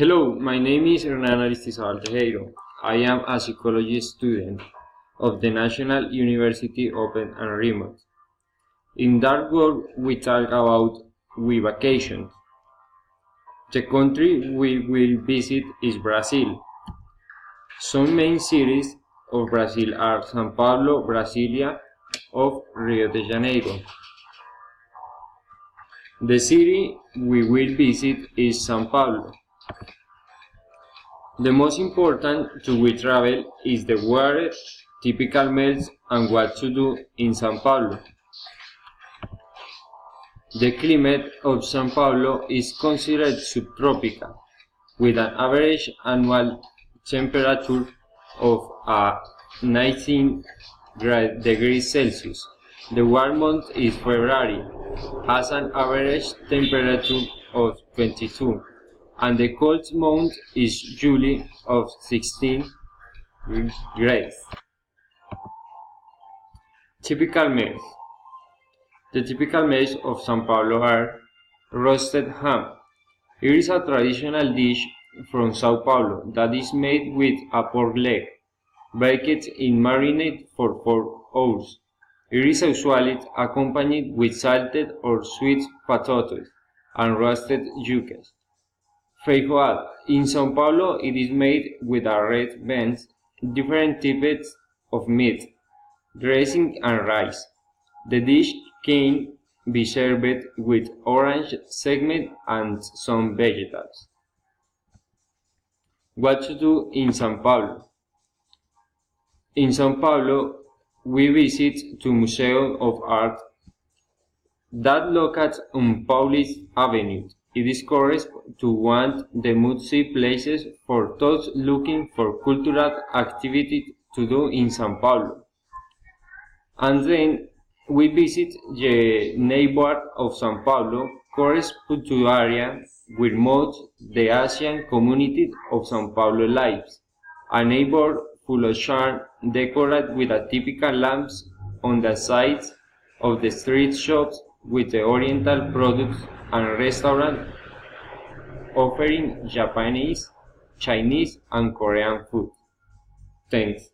Hello, my name is Hernan Aristizabal Tejero. I am a psychology student of the National University Open and Remote. In that work, we talk about we vacation. The country we will visit is Brazil. Some main cities of Brazil are São Paulo, Brasilia, of Rio de Janeiro. The city we will visit is São Paulo. The most important to we travel is the weather, typical meals, and what to do in São Paulo. The climate of São Paulo is considered subtropical, with an average annual temperature of 19 degrees Celsius. The warm month is February, has an average temperature of 22, and the cold month is July of 16 degrees. Typical meals. The typical meals of São Paulo are roasted ham. It is a traditional dish from São Paulo that is made with a pork leg, baked in marinade for 4 hours. It is usually accompanied with salted or sweet potatoes and roasted yucas. Feijoada. In São Paulo, it is made with a red beans, different types of meat, dressing and rice. The dish can be served with orange segment and some vegetables. What to do in São Paulo? In São Paulo, we visit the Museum of Art that locates on Paulista Avenue. It is correct to one of the must-see places for those looking for cultural activity to do in São Paulo. And then we visit the neighborhood of São Paulo, correspond to area where most the Asian community of São Paulo lives. A neighborhood full of charm, decorated with a typical lamps on the sides of the street shops with the oriental products and restaurant offering Japanese, Chinese, and Korean food. Thanks.